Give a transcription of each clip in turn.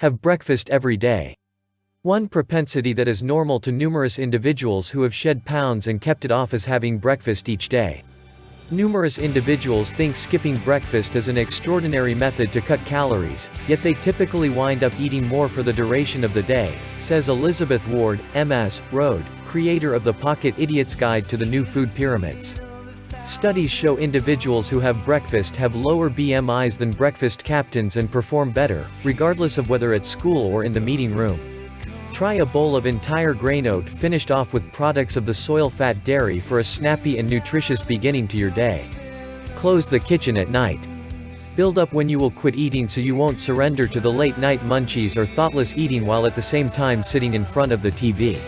Have breakfast every day. One propensity that is normal to numerous individuals who have shed pounds and kept it off is having breakfast each day. Numerous individuals think skipping breakfast is an extraordinary method to cut calories, yet they typically wind up eating more for the duration of the day, says Elizabeth Ward, MS, Road, creator of the Pocket Idiot's Guide to the New Food Pyramids. Studies show individuals who have breakfast have lower BMIs than breakfast captains and perform better, regardless of whether at school or in the meeting room. Try a bowl of entire grain oat finished off with products of the soil fat dairy for a snappy and nutritious beginning to your day. Close the kitchen at night. Build up when you will quit eating so you won't surrender to the late night munchies or thoughtless eating while at the same time sitting in front of the TV.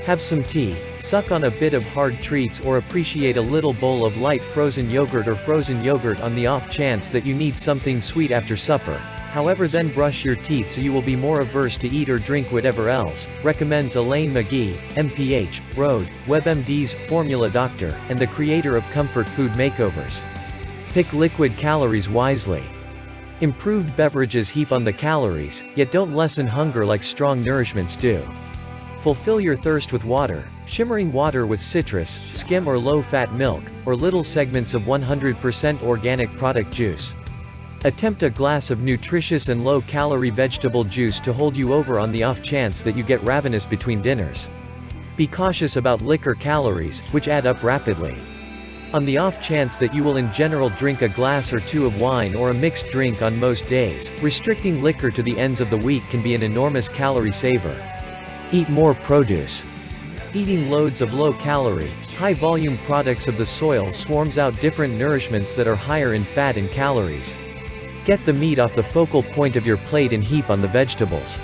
Have some tea, suck on a bit of hard treats or appreciate a little bowl of light frozen yogurt or frozen yogurt on the off chance that you need something sweet after supper. However, then brush your teeth so you will be more averse to eat or drink whatever else, recommends Elaine McGee, MPH, Road, WebMD's formula doctor, and the creator of Comfort Food Makeovers. Pick liquid calories wisely. Improved beverages heap on the calories, yet don't lessen hunger like strong nourishments do. Fulfill your thirst with water, shimmering water with citrus, skim or low-fat milk, or little segments of 100% organic product juice. Attempt a glass of nutritious and low-calorie vegetable juice to hold you over on the off chance that you get ravenous between dinners. Be cautious about liquor calories, which add up rapidly. On the off chance that you will in general drink a glass or two of wine or a mixed drink on most days, restricting liquor to the ends of the week can be an enormous calorie saver. Eat more produce. Eating loads of low-calorie, high-volume products of the soil swarms out different nourishments that are higher in fat and calories. Get the meat off the focal point of your plate and heap on the vegetables.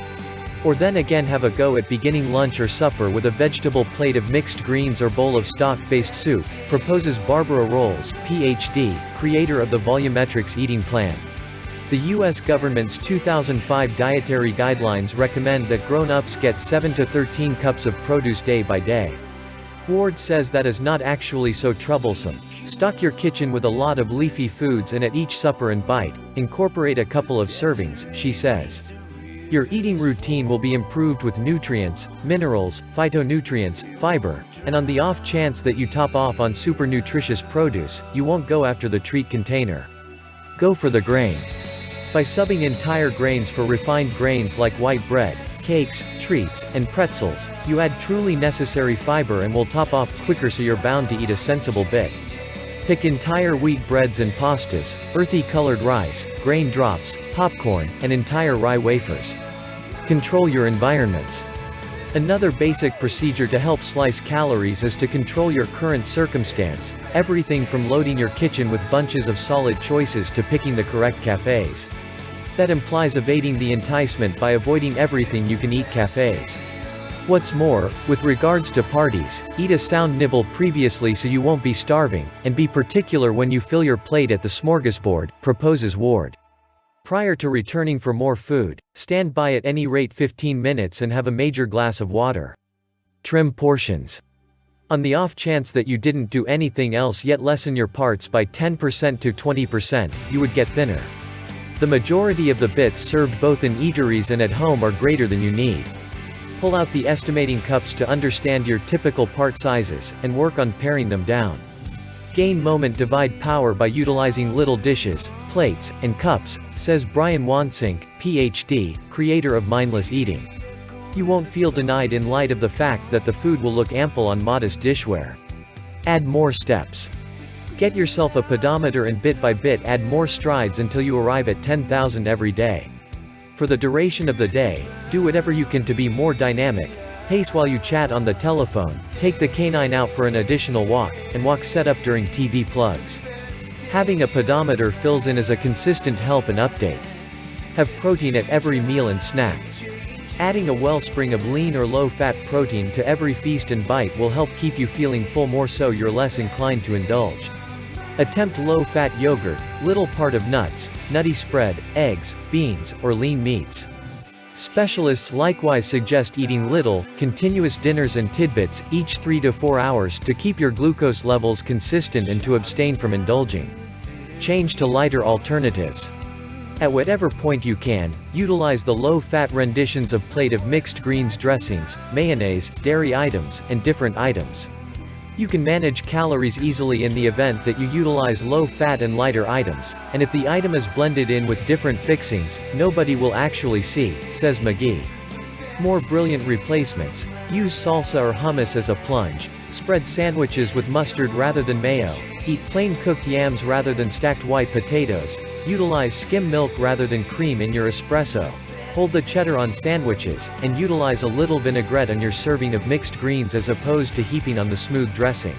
Or then again have a go at beginning lunch or supper with a vegetable plate of mixed greens or bowl of stock-based soup, proposes Barbara Rolls, Ph.D., creator of the Volumetrics Eating Plan. The U.S. government's 2005 dietary guidelines recommend that grown-ups get 7 to 13 cups of produce day by day. Ward says that is not actually so troublesome. Stock your kitchen with a lot of leafy foods and at each supper and bite, incorporate a couple of servings, she says. Your eating routine will be improved with nutrients, minerals, phytonutrients, fiber, and on the off chance that you top off on super nutritious produce, you won't go after the treat container. Go for the grain. By subbing entire grains for refined grains like white bread, cakes, treats, and pretzels, you add truly necessary fiber and will top off quicker so you're bound to eat a sensible bit. Pick entire wheat breads and pastas, earthy colored rice, grain drops, popcorn, and entire rye wafers. Control your environments. Another basic procedure to help slice calories is to control your current circumstance, everything from loading your kitchen with bunches of solid choices to picking the correct cafes. That implies evading the enticement by avoiding everything you can eat cafes. What's more, with regards to parties, eat a sound nibble previously so you won't be starving, and be particular when you fill your plate at the smorgasbord, proposes Ward. Prior to returning for more food, stand by at any rate 15 minutes and have a major glass of water. Trim portions. On the off chance that you didn't do anything else yet lessen your parts by 10% to 20%, you would get thinner. The majority of the bits served both in eateries and at home are greater than you need. Pull out the estimating cups to understand your typical part sizes, and work on paring them down. Gain moment divide power by utilizing little dishes, plates, and cups, says Brian Wansink, Ph.D., creator of Mindless Eating. You won't feel denied in light of the fact that the food will look ample on modest dishware. Add more steps. Get yourself a pedometer and bit by bit add more strides until you arrive at 10,000 every day. For the duration of the day, do whatever you can to be more dynamic. Pace while you chat on the telephone, take the canine out for an additional walk, and walk set up during TV plugs. Having a pedometer fills in as a consistent help and update. Have protein at every meal and snack. Adding a wellspring of lean or low-fat protein to every feast and bite will help keep you feeling full, more so you're less inclined to indulge. Attempt low-fat yogurt, little part of nuts, nutty spread, eggs, beans, or lean meats. Specialists likewise suggest eating little, continuous dinners and tidbits, each 3 to 4 hours to keep your glucose levels consistent and to abstain from indulging. Change to lighter alternatives. At whatever point you can, utilize the low-fat renditions of plate of mixed greens dressings, mayonnaise, dairy items, and different items. You can manage calories easily in the event that you utilize low-fat and lighter items, and if the item is blended in with different fixings, nobody will actually see, says McGee. More brilliant replacements: use salsa or hummus as a plunge, spread sandwiches with mustard rather than mayo, eat plain cooked yams rather than stacked white potatoes, utilize skim milk rather than cream in your espresso, hold the cheddar on sandwiches, and utilize a little vinaigrette on your serving of mixed greens as opposed to heaping on the smooth dressing.